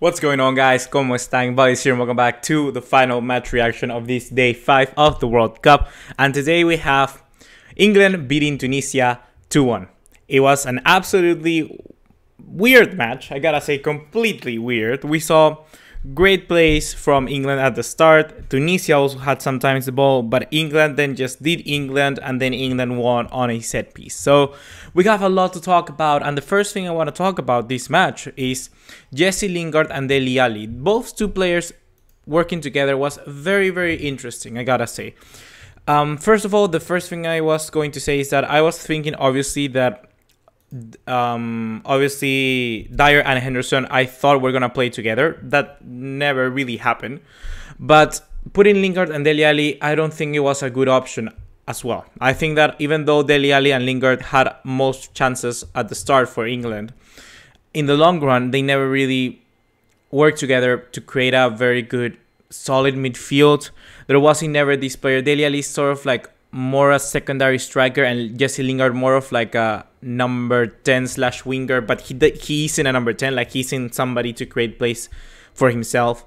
What's going on, guys? ¿Cómo están? BugaLuis here, and welcome back to the final match reaction of this day 5 of the World Cup. And today we have England beating Tunisia 2-1. It was an absolutely weird match. I gotta say, completely weird. We saw great plays from England at the start. Tunisia also had sometimes the ball, but England then just did England, and then England won on a set piece. So we have a lot to talk about, and the first thing I want to talk about this match is Jesse Lingard and Dele Alli. Both two players working together was very, very interesting, I gotta say. First of all, the first thing I was going to say is that I was thinking, obviously, that Dyer and Henderson, I thought were gonna play together. That never really happened. But putting Lingard and Dele Alli, I don't think it was a good option as well. I think that even though Dele Alli and Lingard had most chances at the start for England, in the long run, they never really worked together to create a very good, solid midfield. There wasn't never this player. Dele Alli is sort of like more a secondary striker, and Jesse Lingard more of like a number 10/winger, but he isn't a number 10, like he's in somebody to create plays for himself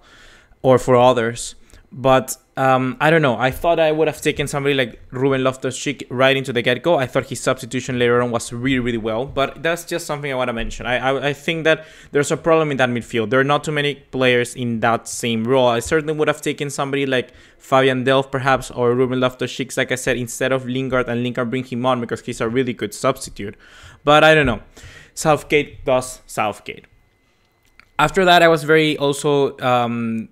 or for others. But I don't know, I thought I would have taken somebody like Ruben Loftus-Cheek right into the get-go. I thought his substitution later on was really, really well, but that's just something I want to mention. I think that there's a problem in that midfield. There are not too many players in that same role. I certainly would have taken somebody like Fabian Delph perhaps, or Ruben Loftus-Cheek, like I said, instead of Lingard, and Lingard bring him on because he's a really good substitute. But I don't know. Southgate does Southgate. After that, I was very also not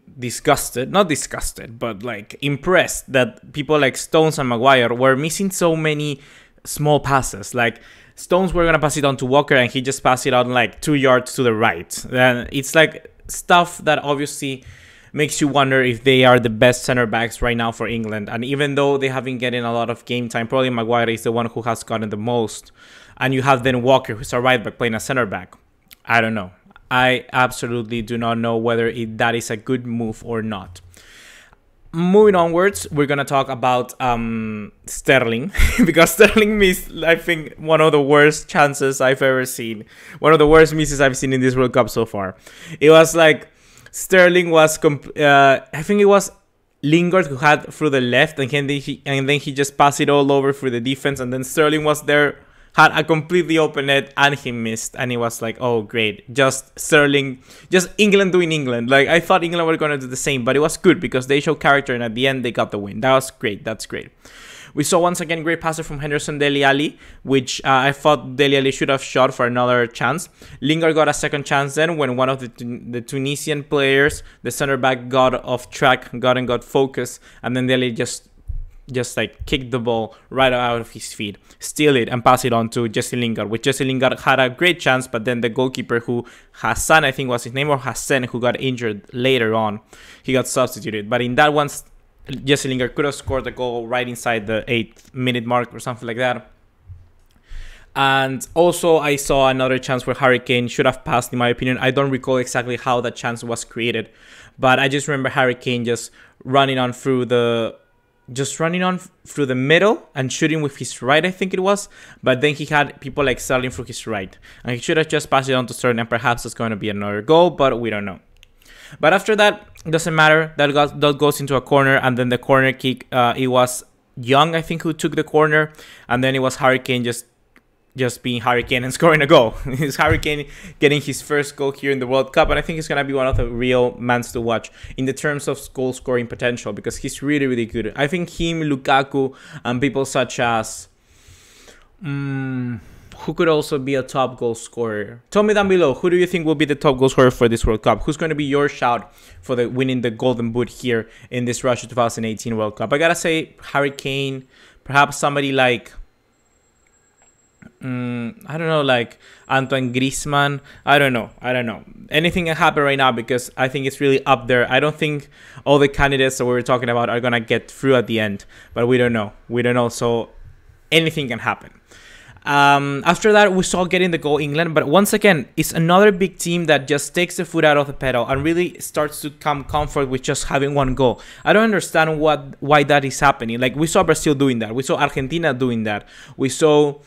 disgusted, but like impressed that people like Stones and Maguire were missing so many small passes. Like Stones were gonna pass it on to Walker, and he just passed it on like 2 yards to the right. And it's like stuff that obviously makes you wonder if they are the best center backs right now for England. And even though they have been getting a lot of game time, probably Maguire is the one who has gotten the most. And you have then Walker, who's a right back, playing a center back. I don't know. I absolutely do not know whether that is a good move or not. Moving onwards, we're going to talk about Sterling. Because Sterling missed, I think, one of the worst chances I've ever seen. One of the worst misses I've seen in this World Cup so far. It was like Sterling was, I think it was Lingard who had through the left, and then he just passed it all over for the defense, and then Sterling was there, had a completely open net, and he missed. And it was like, oh, great. Just Sterling, just England doing England. Like, I thought England were going to do the same, but it was good because they showed character, and at the end, they got the win. That was great. That's great. We saw, once again, great passes from Henderson, Dele Alli, which I thought Dele Alli should have shot for another chance. Lingard got a second chance then when one of the Tunisian players, the center back, got off track, got focused, and then Dele Alli just like kicked the ball right out of his feet, steal it, and pass it on to Jesse Lingard, which Jesse Lingard had a great chance, but then the goalkeeper, who Hassan, I think was his name, or Hassan, who got injured later on, he got substituted. But in that one, Jesse Lingard could have scored a goal right inside the 8th-minute mark or something like that. And also, I saw another chance where Harry Kane should have passed, in my opinion. I don't recall exactly how that chance was created, but I just remember Harry Kane just running on through the middle and shooting with his right, I think it was. But then he had people like Sterling through his right, and he should have just passed it on to Sterling, and perhaps it's going to be another goal, but we don't know. But after that, it doesn't matter. That goes into a corner, and then the corner kick, it was Young, I think, who took the corner, and then it was Harry Kane just being Harry Kane and scoring a goal. It's Harry Kane getting his first goal here in the World Cup, and I think he's going to be one of the real mans to watch in the terms of goal scoring potential, because he's really, really good. I think him, Lukaku, and people such as who could also be a top goal scorer? Tell me down below, who do you think will be the top goal scorer for this World Cup? Who's going to be your shout for winning the Golden Boot here in this Russia 2018 World Cup? I gotta say Harry Kane, perhaps somebody like I don't know, like Antoine Griezmann. I don't know. Anything can happen right now, because I think it's really up there. I don't think all the candidates that we were talking about are gonna get through at the end, but we don't know. So anything can happen. After that, we saw getting the goal England, but once again, it's another big team that just takes the foot out of the pedal and really starts to come comfort with just having one goal. I don't understand why that is happening. Like, we saw Brazil doing that, we saw Argentina doing that, we saw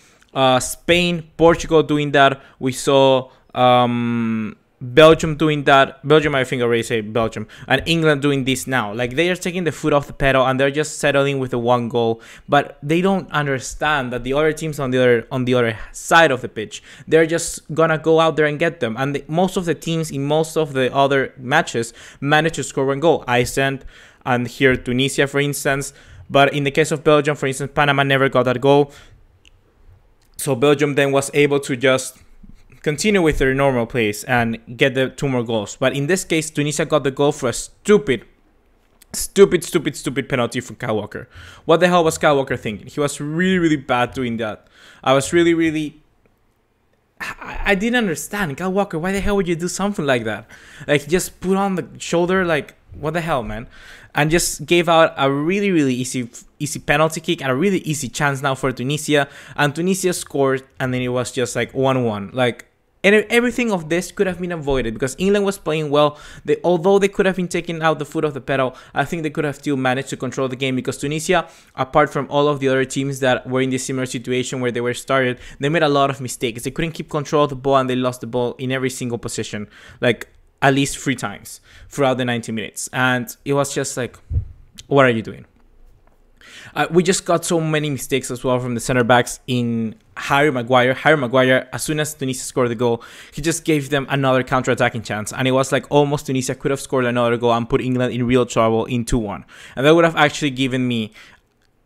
Spain, Portugal doing that, we saw Belgium doing that. Belgium, I think I already say Belgium. And England doing this now. Like, they are taking the foot off the pedal and they're just settling with the one goal. But they don't understand that the other teams on the other side of the pitch, they're just gonna go out there and get them. And most of the teams in most of the other matches manage to score one goal. Iceland and here Tunisia, for instance. But in the case of Belgium, for instance, Panama never got that goal. So Belgium then was able to just continue with their normal plays and get the 2 more goals. But in this case, Tunisia got the goal for a stupid penalty from Kyle Walker. What the hell was Kyle Walker thinking? He was really bad doing that. I was I didn't understand. Kyle Walker, why the hell would you do something like that? Like, just put on the shoulder, like, what the hell, man? And just gave out a really easy penalty kick and a really easy chance now for Tunisia. And Tunisia scored, and then it was just like 1-1. Like, and everything of this could have been avoided because England was playing well. Although they could have been taking out the foot of the pedal, I think they could have still managed to control the game because Tunisia, apart from all of the other teams that were in this similar situation where they were started, they made a lot of mistakes. They couldn't keep control of the ball and they lost the ball in every single position, like at least 3 times throughout the 90 minutes. And it was just like, what are you doing? We just got so many mistakes as well from the center backs in Harry Maguire. Harry Maguire, as soon as Tunisia scored the goal, he just gave them another counter-attacking chance. And it was like almost Tunisia could have scored another goal and put England in real trouble in 2-1. And that would have actually given me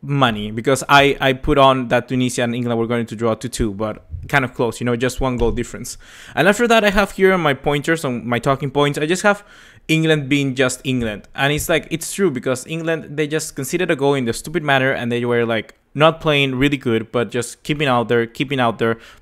money because I put on that Tunisia and England were going to draw 2-2, but kind of close, you know, just 1 goal difference. And after that, I have here on my pointers, on my talking points, I just have England being just England. And it's like, it's true because England, they just conceded a goal in the stupid manner and they were like not playing really good, but just keeping out there,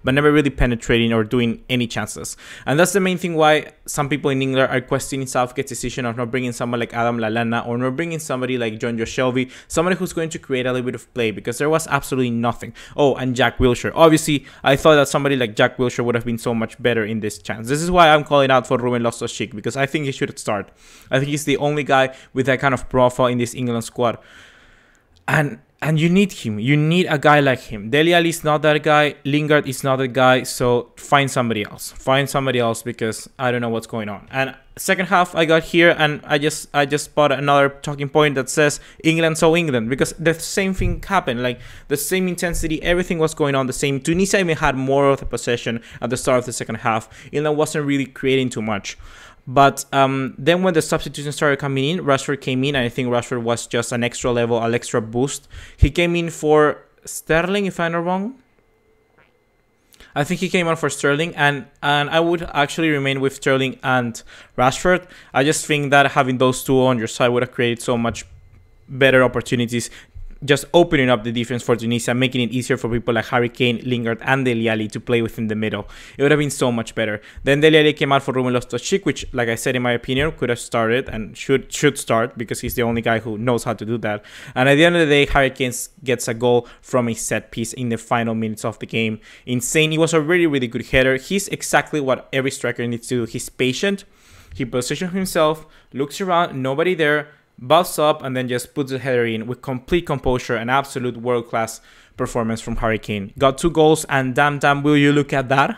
but never really penetrating or doing any chances. And that's the main thing why some people in England are questioning Southgate's decision of not bringing someone like Adam Lallana or not bringing somebody like John Joe Shelby, somebody who's going to create a little bit of play, because there was absolutely nothing. Oh, and Jack Wilshere. Obviously, I thought that somebody like Jack Wilshere would have been so much better in this chance. This is why I'm calling out for Ruben Loftus-Cheek, because I think he should start. I think he's the only guy with that kind of profile in this England squad. And you need him. You need a guy like him. Dele Alli is not that guy. Lingard is not that guy. So find somebody else. Find somebody else because I don't know what's going on. And second half I got here and I just spot another talking point that says England so England, because the same thing happened. Like the same intensity, everything was going on the same. Tunisia even had more of the possession at the start of the second half. England wasn't really creating too much. But then when the substitutions started coming in, Rashford came in, and I think Rashford was just an extra level, an extra boost. He came in for Sterling, if I'm not wrong. I think he came on for Sterling, and I would actually remain with Sterling and Rashford. I just think that having those two on your side would have created so much better opportunities, just opening up the defense for Tunisia, making it easier for people like Harry Kane, Lingard, and Dele Alli to play within the middle. It would have been so much better. Then Dele Alli came out for Ruben Loftus-Cheek, which, like I said, in my opinion, could have started and should start because he's the only guy who knows how to do that. And at the end of the day, Harry Kane gets a goal from a set piece in the final minutes of the game. Insane. He was a really good header. He's exactly what every striker needs to do. He's patient. He positions himself, looks around, nobody there, buffs up, and then just puts the header in with complete composure and absolute world-class performance from Harry Kane. Got 2 goals, and damn, will you look at that?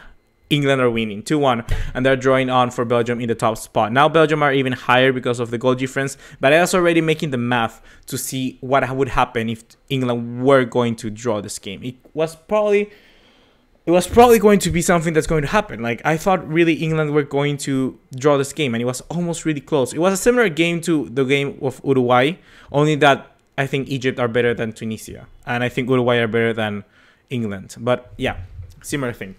England are winning 2-1, and they're drawing on for Belgium in the top spot. Now Belgium are even higher because of the goal difference, but I was already making the math to see what would happen if England were going to draw this game. It was probably going to be something that's going to happen. Like, I thought really England were going to draw this game, and it was almost really close. It was a similar game to the game of Uruguay, only that I think Egypt are better than Tunisia, and I think Uruguay are better than England. But yeah, similar thing.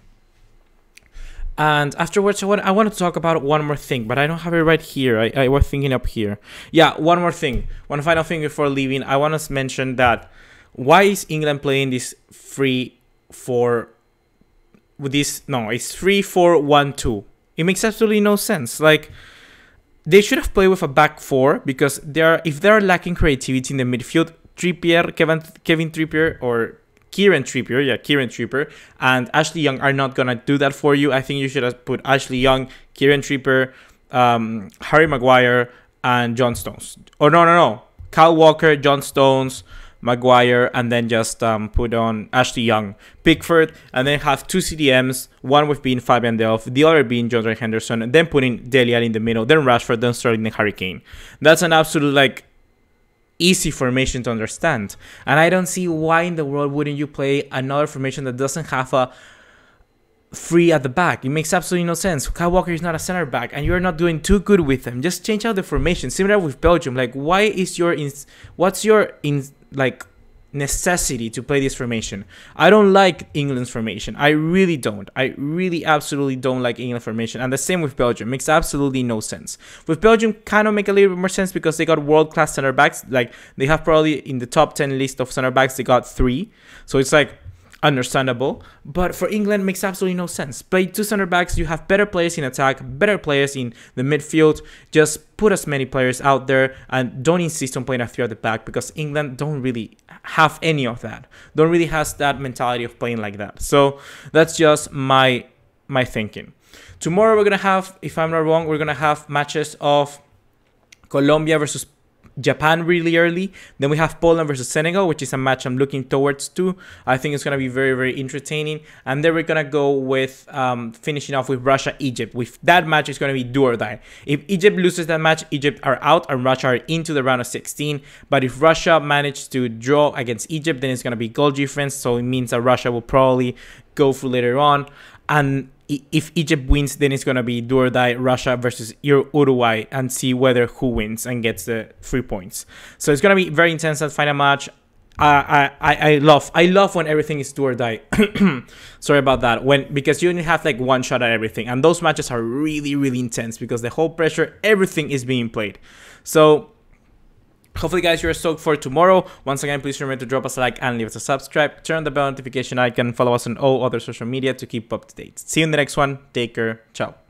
And afterwards, I want to talk about one more thing, but I don't have it right here. I was thinking up here. Yeah, one more thing. One final thing before leaving. I want to mention that why is England playing this 3-4? With this, no, it's 3-4-1-2. It makes absolutely no sense. Like, they should have played with a back 4 because if they're lacking creativity in the midfield, Kevin Trippier or Kieran Trippier and Ashley Young are not gonna do that for you. I think you should have put Ashley Young, Kieran Trippier, Harry Maguire, and John Stones. Or no, Kyle Walker, John Stones, Maguire, and then just put on Ashley Young, Pickford, and then have 2 CDMs, one with being Fabian Delph, the other being Jordan Henderson, and then putting Dele Alli in the middle, then Rashford, then Sterling, then Harry Kane. That's an absolute, like, easy formation to understand. And I don't see why in the world wouldn't you play another formation that doesn't have a free at the back. It makes absolutely no sense. Kyle Walker is not a center back, and you're not doing too good with them. Just change out the formation. Similar with Belgium. Like, why is what's your necessity to play this formation? I don't like England's formation. I really don't. I really absolutely don't like England formation. And the same with Belgium. Makes absolutely no sense. With Belgium, kind of make a little bit more sense because they got world-class center backs. Like, they have probably in the top 10 list of center backs, they got 3. So it's like understandable. But for England, makes absolutely no sense. Play 2 center backs. You have better players in attack, better players in the midfield. Just put as many players out there and don't insist on playing a 3 at the back, because England don't really have any of that. Don't really has that mentality of playing like that. So that's just my thinking. Tomorrow we're gonna have, if I'm not wrong, we're gonna have matches of Colombia versus Japan really early. Then we have Poland versus Senegal, which is a match I'm looking towards to. I think it's going to be very, very entertaining. And then we're going to go with finishing off with Russia-Egypt. With that match, it's going to be do or die. If Egypt loses that match, Egypt are out and Russia are into the round of 16. But if Russia manages to draw against Egypt, then it's going to be goal difference. So it means that Russia will probably go through later on. And if Egypt wins, then it's going to be do or die Russia versus Uruguay and see who wins and gets the 3 points. So it's going to be very intense, that final match. I love when everything is do or die. Sorry about that. Because you only have like one shot at everything. And those matches are really, really intense because the whole pressure, everything is being played. So hopefully, guys, you're stoked for tomorrow. Once again, please remember to drop us a like and leave us a subscribe. Turn on the bell notification icon. Follow us on all other social media to keep up to date. See you in the next one. Take care. Ciao.